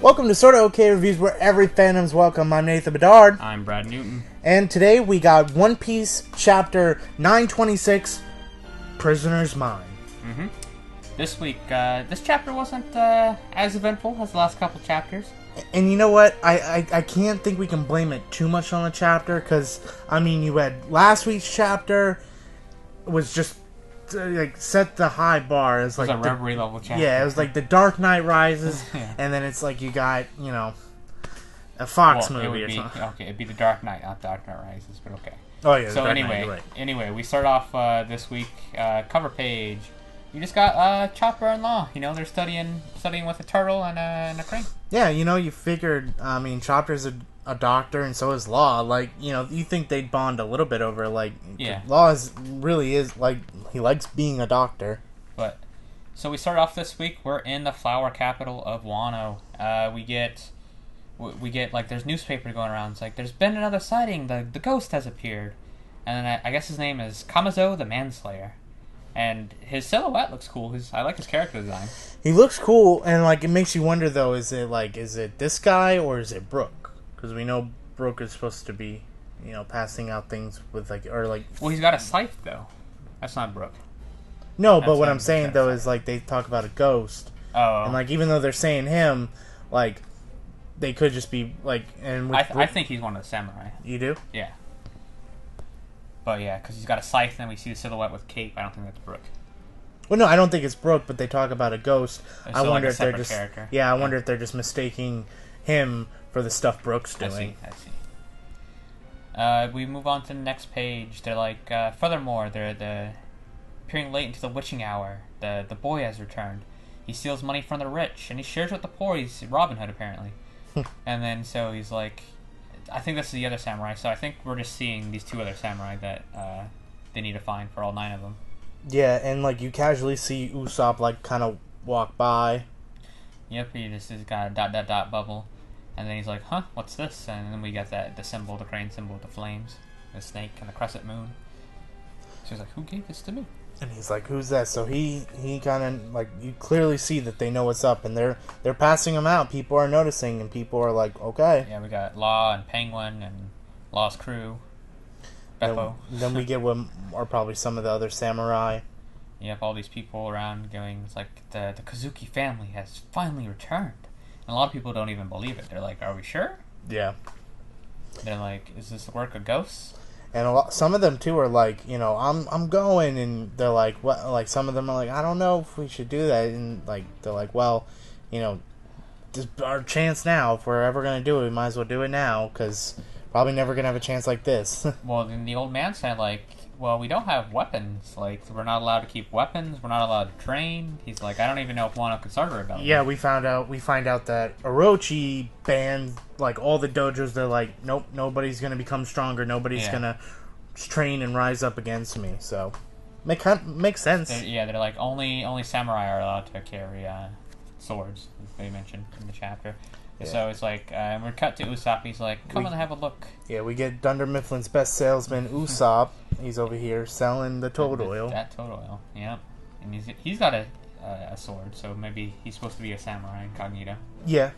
Welcome to SortaOkay Reviews, where every fandom's welcome. I'm Nathan Bedard. I'm Brad Newton. And today we got One Piece Chapter 926, Prisoner's Mind. This week, this chapter wasn't as eventful as the last couple chapters. And you know what? I can't think we can blame it too much on the chapter, because, I mean, you had last week's chapter was just, like, set the high bar as, like, it was a reverie level chapter. Yeah, it was like The Dark Knight Rises, Yeah. and then it's like you got, you know, a Fox movie or something. Okay, it'd be The Dark Knight, not Dark Knight Rises, but okay. Oh, yeah. So anyway, we start off this week, cover page. You just got Chopper and Law. You know, they're studying with a turtle and a crane. Yeah, you know, you figured, I mean, Chopper's a doctor and so is Law. Like, you know, you think they'd bond a little bit over, like, yeah. Law really is, like, he likes being a doctor. But, so we start off this week, we're in the flower capital of Wano. We get, like, there's newspaper going around. It's like, there's been another sighting, the ghost has appeared. And then I guess his name is Kamazo the Manslayer. And his silhouette looks cool. I like his character design. He looks cool, and, like, it makes you wonder, though, is it this guy or is it Brook? Because we know Brook is supposed to be, you know, passing out things with, like, or, like... Well, he's got a scythe, though. That's not Brook. No, but what I'm saying, though, is, like, they talk about a ghost. Oh. And, like, even though they're saying him, like, they could just be, like... and with I think he's one of the samurai. You do? Yeah. But yeah, because he's got a scythe, and we see the silhouette with cape. I don't think that's Brook. Well, no, I don't think it's Brook, but they talk about a ghost. It's I wonder like if they're just character. Yeah, I wonder if they're just mistaking him for the stuff Brook's doing. I see. We move on to the next page. They're like, furthermore, they're appearing late into the witching hour. The boy has returned. He steals money from the rich, and he shares with the poor. He's Robin Hood, apparently. And then, so he's like... I think this is the other samurai, so I think we're just seeing these two other samurai that they need to find for all 9 of them. Yeah, and, like, you casually see Usopp, like, kind of walk by. Yep, he just has got a ... bubble. And then he's like, huh, what's this? And then we got the symbol, the crane symbol with the flames, the snake, and the crescent moon. So he's like, who gave this to me? And he's like, who's that? So he kind of, like, you clearly see that they know what's up, and they're passing him out. People are noticing, and people are like, okay. Yeah, we got Law and Penguin and Law's crew. Beppo. Then we get what are probably some of the other samurai. Yep, all these people around going, it's like, the Kazuki family has finally returned. And a lot of people don't even believe it. They're like, are we sure? Yeah. They're like, is this the work of ghosts? And some of them too are like, you know, I'm going, and they're like, what? Like, some of them are like, I don't know if we should do that, and like they're like, well, you know, this is our chance now. If we're ever gonna do it, we might as well do it now, because probably never gonna have a chance like this. Well, then the old man said, like, well, we don't have weapons. Like, we're not allowed to keep weapons. We're not allowed to train. He's like, I don't even know if Wano can start a rebellion. Yeah, we find out that Orochi banned, like, all the dojos. They're like, nope, nobody's gonna become stronger. Nobody's gonna train and rise up against me. So, makes sense. They're like, only samurai are allowed to carry swords, as they mentioned in the chapter. Yeah. So it's like, we're cut to Usopp. He's like, come and have a look. Yeah, we get Dunder Mifflin's best salesman, Usopp. He's over here selling the toad oil. That toad oil, yeah. And he's got a sword, so maybe he's supposed to be a samurai incognito. Yeah.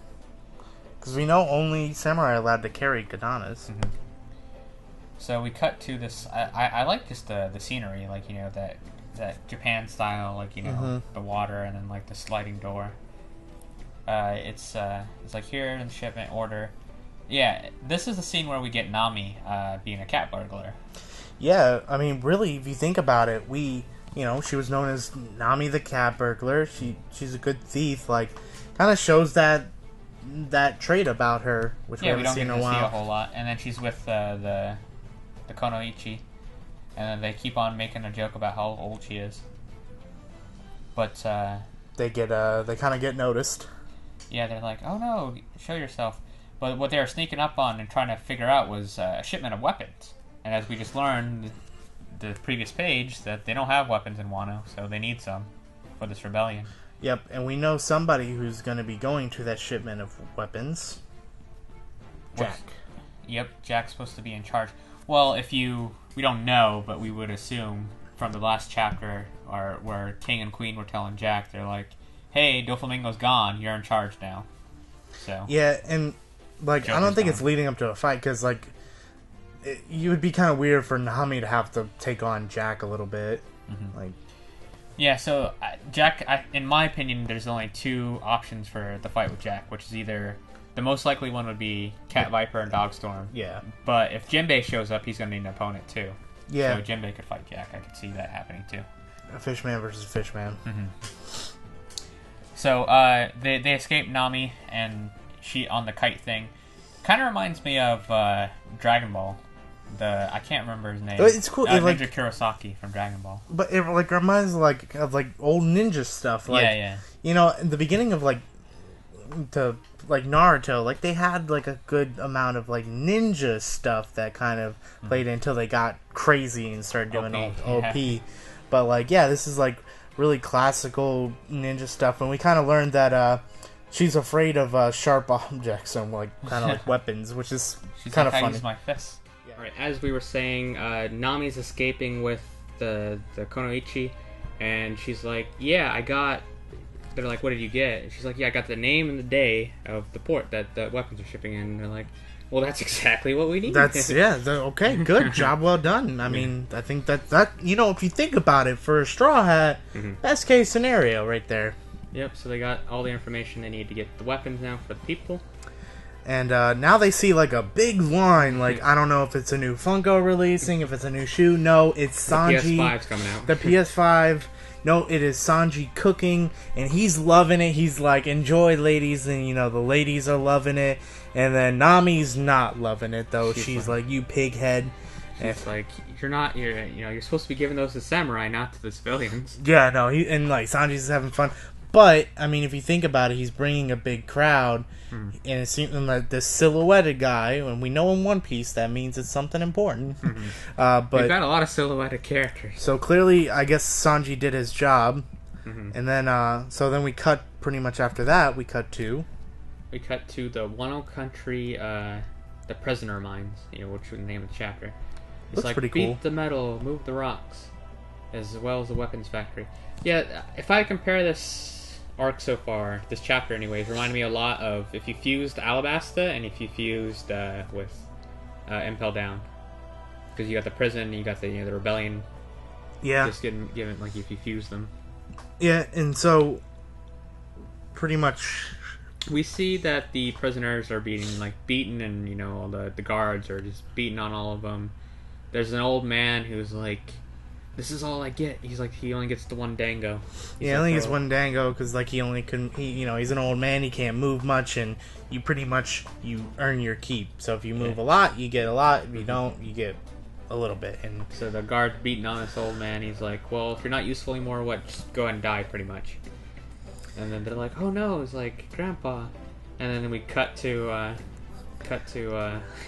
Because we know only samurai are allowed to carry katanas. Mm-hmm. So we cut to this. I like just the scenery, like, you know, that Japan style, like, you know, the water and then, like, the sliding door. It's like here in the shipment order. Yeah, this is the scene where we get Nami being a cat burglar. Yeah, I mean, really, if you think about it, you know, she was known as Nami the cat burglar. She's a good thief. Like, kind of shows that trait about her, which we haven't seen in a while. See a whole lot. And then she's with the Konoichi, and then they keep on making a joke about how old she is. But they kind of get noticed. Yeah, they're like, oh no, show yourself. But what they were sneaking up on and trying to figure out was a shipment of weapons. And as we just learned, the previous page, that they don't have weapons in Wano, so they need some for this rebellion. Yep, and we know somebody who's going to be going to that shipment of weapons. Jack. Yep, Jack's supposed to be in charge. Well, we don't know, but we would assume from the last chapter, where King and Queen were telling Jack, they're like, hey, Doflamingo's gone, you're in charge now. So Yeah, and like I don't Joker's think it's gone. leading up to a fight because like you would be kind of weird for Nami to have to take on Jack a little bit. Like, yeah, so Jack, in my opinion, there's only two options for the fight with Jack, which is either the most likely one would be Cat Viper and Dogstorm. yeah, But if Jinbei shows up, he's going to need an opponent too. yeah, So Jinbei could fight Jack. I could see that happening too. a fishman versus a fishman. So they escape Nami, and she on the kite thing. Kind of reminds me of Dragon Ball. I can't remember his name. It's cool. It, Ninja Kurosaki from Dragon Ball. But it like reminds of like old ninja stuff. Like, Yeah. You know, in the beginning of like Naruto, like they had like a good amount of like ninja stuff that kind of played until they got crazy and started doing OP. Yeah. But like, yeah, this is like really classical ninja stuff, and we kind of learned that she's afraid of sharp objects and like kind of like weapons, which is kind of I funny. use my fists. All right, as we were saying, Nami's escaping with the Konoichi, and she's like, "Yeah, I got." They're like, "What did you get?" And she's like, "Yeah, I got the name and the day of the port that the weapons are shipping in." And they're like, "Well, that's exactly what we need." That's okay, good job, well done. I mean, I think that you know, if you think about it, for a Straw Hat, best case scenario right there. Yep. So they got all the information they need to get the weapons now for the people. And now they see like a big line. Like, I don't know if it's a new Funko releasing, if it's a new shoe. No, it's Sanji. PS5's coming out. The PS5. No, it is Sanji cooking, and he's loving it. He's like, "Enjoy, ladies," and you know the ladies are loving it. And then Nami's not loving it though. She's like, "You pig head." It's like you're supposed to be giving those to samurai, not to the civilians. Yeah, no, and like Sanji's having fun. But I mean, if you think about it, he's bringing a big crowd, and it seems like this silhouetted guy. And we know in One Piece that means it's something important. But We've got a lot of silhouetted characters. so clearly, I guess Sanji did his job, and then so then we cut pretty much after that. We cut to We cut to the Wano country, the prisoner mines. Which is the name of the chapter. It's Looks like pretty beat cool. the metal, move the rocks, as well as the weapons factory. Yeah, if I compare this arc so far, this chapter anyways, reminded me a lot of if you fused Alabasta and if you fused with Impel Down, because you got the prison, you got the rebellion. yeah, Just given like if you fuse them. yeah, and so pretty much We see that the prisoners are beaten, and all the guards are just beating on all of them. There's an old man who's like, "This is all I get." He's like, he only gets the one dango. I think it's one dango because like he only couldn't. He's an old man. He can't move much, and you pretty much you earn your keep. So if you move a lot, you get a lot. If you don't, you get a little bit. And So the guard's beating on this old man. He's like, "Well, if you're not useful anymore, just go ahead and die, pretty much." And then they're like, "Oh no!" It's like, "Grandpa," and then we cut to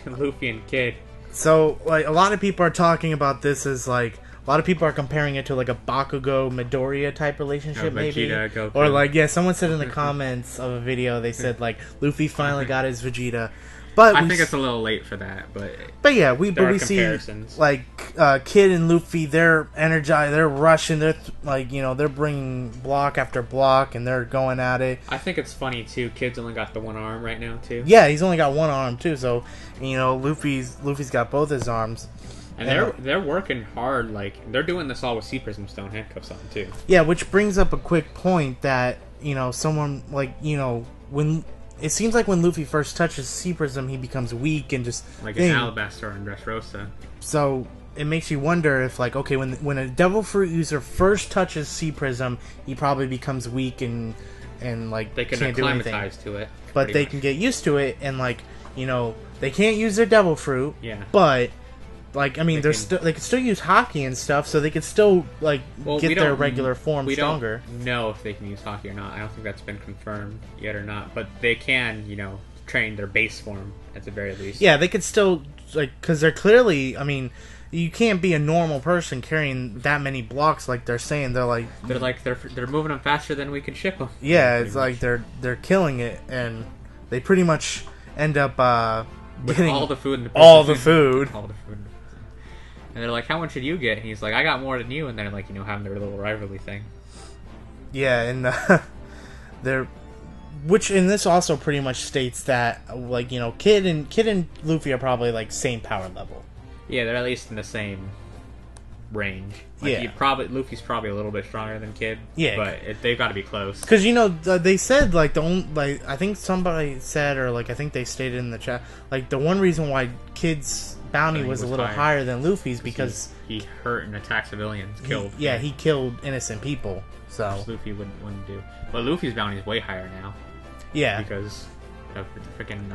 Luffy and Kid. so like a lot of people are talking about this as like. A lot of people are comparing it to like a Bakugo Midoriya type relationship, maybe, Vegeta, Goku. or like someone said in the comments of a video they said like Luffy finally got his Vegeta, but I think it's a little late for that, but we are see comparisons. like Kid and Luffy, they're energized, they're rushing, they're they're bringing block after block and they're going at it. I think it's funny too. Kid's only got the one arm right now too. Yeah, he's only got one arm too, so Luffy's got both his arms. And they're working hard, like they're doing this all with Sea Prism Stone handcuffs on too. Yeah, which brings up a quick point that someone when it seems like when Luffy first touches Sea Prism, he becomes weak and just Like an Alabaster and Dressrosa. So it makes you wonder if okay, when a Devil Fruit user first touches Sea Prism, he probably becomes weak and like They can can't do anything. acclimatize to it. But they can get used to it and they can't use their Devil Fruit. Yeah. But they can still use hockey and stuff, so they could still get their regular form stronger. We don't know if they can use hockey or not. I don't think that's been confirmed yet or not. But they can, train their base form at the very least. Yeah, they could still because they're clearly. I mean, you can't be a normal person carrying that many blocks like they're saying. They're moving them faster than we can ship them. Yeah, it's like they're killing it, and they pretty much end up getting all the food in the all the food. All the food. And they're like, "How much did you get?" And he's like, "I got more than you." And they're like, having their little rivalry thing. Yeah, and they're which in this also pretty much states that like Kid and Luffy are probably like same power level. Yeah, they're at least in the same range. Like, Yeah. Luffy's probably a little bit stronger than Kid. Yeah. But they've got to be close. Because they said like I think somebody said, or like I think they stated in the chat, like the one reason why Kid's bounty was a little higher than Luffy's because he hurt and attacked civilians, killed. He killed innocent people. So which Luffy wouldn't do. But Luffy's bounty is way higher now. Yeah. Because of the freaking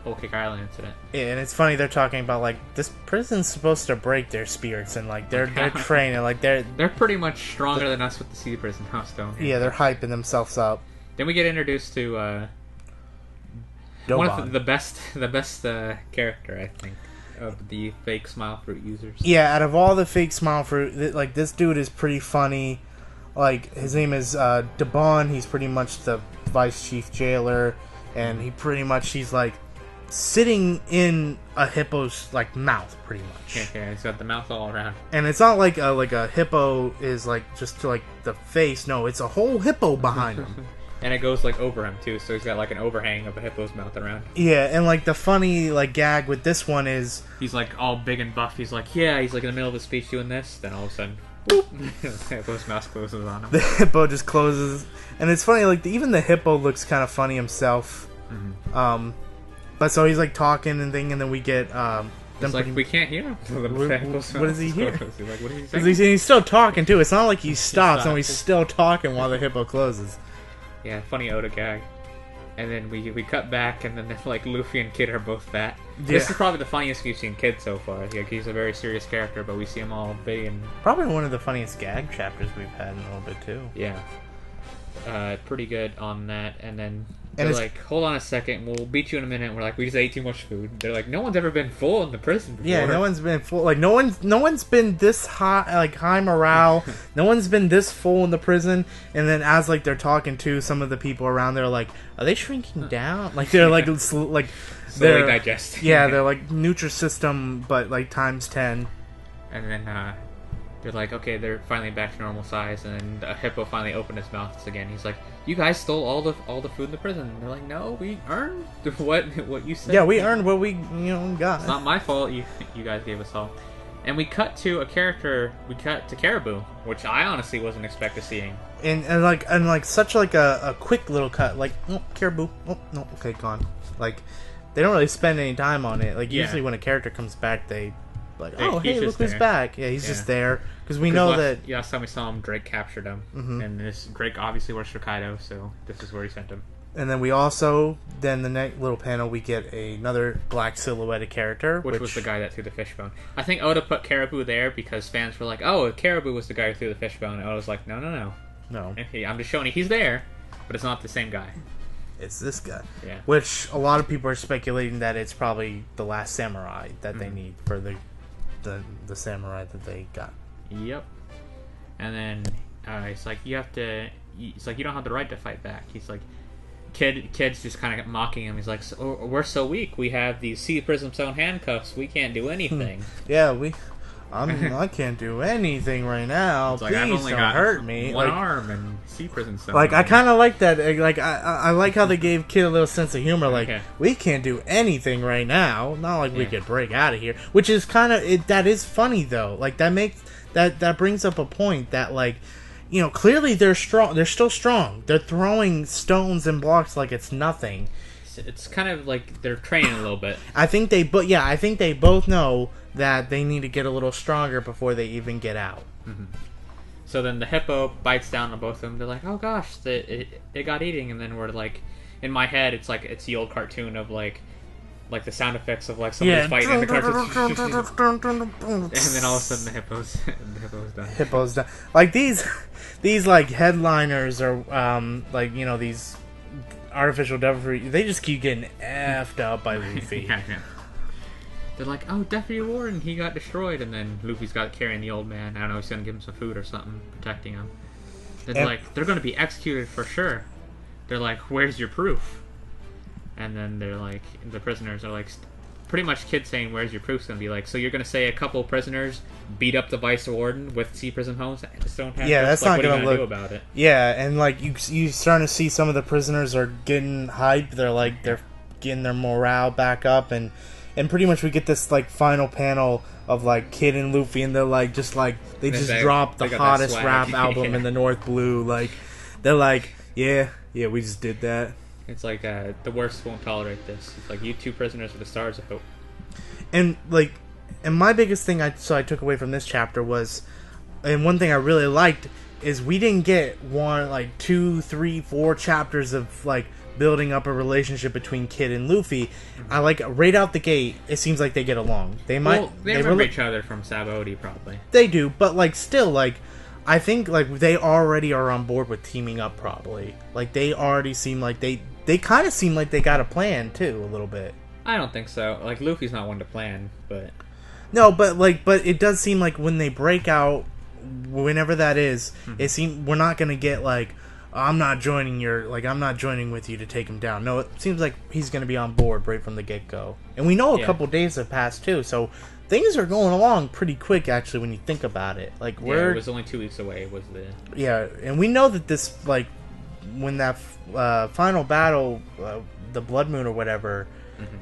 Whole Cake Island incident. Yeah, and it's funny they're talking about like this prison's supposed to break their spirits and like they're training like they're pretty much stronger than us with the Sea Prison House, don't they? Yeah, they're hyping themselves up. Then we get introduced to one of the best character, I think, of the fake Smile Fruit users. Yeah, out of all the fake Smile Fruit, like this dude is pretty funny. Like his name is Debon. He's pretty much the vice chief jailer, and he's like sitting in a hippo's like mouth, pretty much. Yeah, he's got the mouth all around. And it's not like a hippo is like just like the face. No, it's a whole hippo behind him. And it goes like over him too, so he's got like an overhang of a hippo's mouth around. Yeah, and like the funny like gag with this one is he's like all big and buff. He's like in the middle of his speech doing this, then all of a sudden, boop, the hippo's mouth closes on him. The hippo just closes, and it's funny. Like even the hippo looks kind of funny himself. Mm-hmm. But so he's like talking and thing, and then we get it's like we can't hear him. What is he hear? He's like, what is he saying? He's still talking too. It's not like he stops and he's still talking while the hippo closes. Yeah, funny Oda gag. And then we cut back, and then like Luffy and Kid are both fat. Yeah. This is probably the funniest we've seen Kid so far. Like, he's a very serious character, but we see him all big and probably one of the funniest gag chapters we've had in a little bit too. Yeah, pretty good on that. And then they're like, "Hold on a second, we'll beat you in a minute." And we're like, "We just ate too much food." They're like, "No one's ever been full in the prison before." Yeah, no one's been full. Like no one's been this high morale. No one's been this full in the prison. And then as like they're talking to some of the people around, they're like, "Are they shrinking down?" Like they're like slowly digesting. Yeah, they're like Nutrisystem, but like times 10. And then they're like, okay, they're finally back to normal size, and then the hippo finally opened his mouth again. He's like, "You guys stole all the food in the prison." And they're like, "No, we earned what you said." Yeah, we earned what we got. It's not my fault. You guys gave us all. And we cut to a character. We cut to Caribou, which I honestly wasn't expecting seeing. And like such like a quick little cut. Like, oh, Caribou. Oh no, okay, gone. Like they don't really spend any time on it. Like usually when a character comes back, they. Like, oh, hey, look who's back. Yeah, he's just there. Because we know that... Last time we saw him, Drake captured him. Mm-hmm. And Drake obviously works for Kaido, so this is where he sent him. And then we also... Then the next little panel, we get another black silhouetted character. Which was the guy that threw the fishbone. I think Oda put Caribou there because fans were like, "Oh, Caribou was the guy who threw the fishbone." And Oda's like, No. No. I'm just showing you he's there, but it's not the same guy. It's this guy. Yeah. Which a lot of people are speculating that it's probably the last samurai that they need for the samurai that they got. Yep. And then it's like you don't have the right to fight back. He's like, Kid's just kind of mocking him. He's like, we're so weak. We have these Sea Prism stone handcuffs. We can't do anything. Yeah, I can't do anything right now. It's like, please I've only don't got hurt me. One like, arm and Sea Prison stone. Like I kind of like that. Like I like how they gave Kid a little sense of humor. Like we can't do anything right now. Not like we could break out of here. Which is kind of that is funny though. Like that brings up a point that like. Clearly they're strong. They're still strong. They're throwing stones and blocks like it's nothing. It's kind of like they're training a little bit. I think they both know that they need to get a little stronger before they even get out. Mm-hmm. So then the hippo bites down on both of them. They're like, "Oh gosh, it got eating." And then we're like, in my head, it's like it's the old cartoon of like the sound effects of like somebody's fighting in the cartoon. And then all of a sudden the hippo's done. Hippo's done. Like these like headliners are these artificial devil fruit. They just keep getting effed up by Luffy. Yeah. They're like, "Oh, Deputy Warden, he got destroyed," and then Luffy's got carrying the old man. I don't know, he's gonna give him some food or something, protecting him. They're like, "They're gonna be executed for sure." They're like, "Where's your proof?" And then they're like, the prisoners are like, pretty much Kid saying, "Where's your proof's gonna be like?" So you're gonna say a couple prisoners beat up the vice warden with Sea Prison Homes? I just don't have. Yeah, that's not what are you gonna gonna look do about it. Yeah, and like you starting to see some of the prisoners are getting hyped. They're getting their morale back up, and pretty much we get this like final panel of like Kid and Luffy, and they're like just like they just dropped the hottest rap album in the North Blue. Like they're like, yeah, we just did that. It's like the worst won't tolerate this. It's like you two prisoners are the stars of hope. And like, and my biggest thing I took away from this chapter was, and one thing I really liked is we didn't get like 2, 3, 4 chapters of like building up a relationship between Kid and Luffy. I like right out the gate. It seems like they get along. They remember each other from Sabaody probably. They do, but like still like. I think like they already are on board with teaming up probably. Like they already seem like they kind of seem like they got a plan too a little bit. I don't think so. Like Luffy's not one to plan, but no, but it does seem like when they break out, whenever that is, it seems we're not gonna get like I'm not joining with you to take him down. No, it seems like he's gonna be on board right from the get go, and we know a couple days have passed too, so. Things are going along pretty quick, actually, when you think about it. Like it was only 2 weeks away. Was the and we know that this like when that final battle, the Blood Moon or whatever,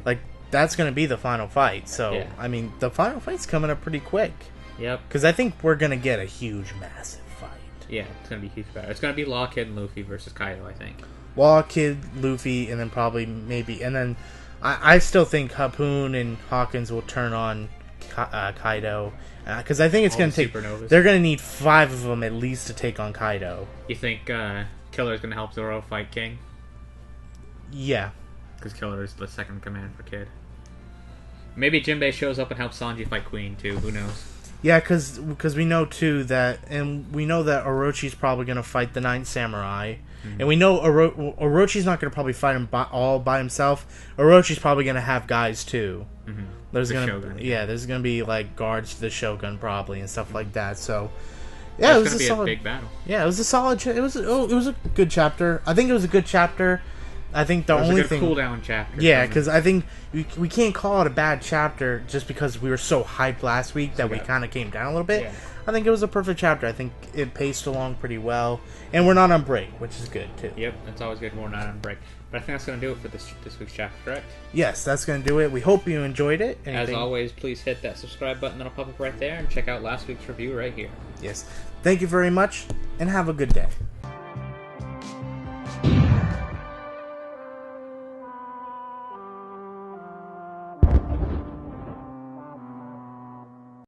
like that's going to be the final fight. So I mean, the final fight's coming up pretty quick. Yep. Because I think we're going to get a huge, massive fight. Yeah, it's going to be a huge battle. It's going to be Law, Kid, and Luffy versus Kaido, I think. Law, Kid, Luffy, and then probably maybe, and then I still think Harpoon and Hawkins will turn on Kaido, because I think it's going to take. Supernovas. They're going to need 5 of them at least to take on Kaido. You think Killer's going to help Zoro fight King? Yeah, because Killer is the second in command for Kid. Maybe Jinbei shows up and helps Sanji fight Queen too. Who knows? Yeah, because we know too that, and we know that Orochi's probably going to fight the Ninth Samurai, and we know Orochi's not going to probably fight him all by himself. Orochi's probably going to have guys too. There's there's gonna be like guards to the Shogun probably and stuff like that. So yeah, it was a big battle. Yeah, it was a solid. It was a good chapter. I think it was a good chapter. I think the only thing cool down chapter. Yeah, because I think we can't call it a bad chapter just because we were so hyped last week that we kind of came down a little bit. Yeah. I think it was a perfect chapter. I think it paced along pretty well, and we're not on break, which is good too. Yep, that's always good when we're not on break. But I think that's going to do it for this week's chapter, correct? Yes, that's going to do it. We hope you enjoyed it. As always, please hit that subscribe button that'll pop up right there, and check out last week's review right here. Yes. Thank you very much, and have a good day.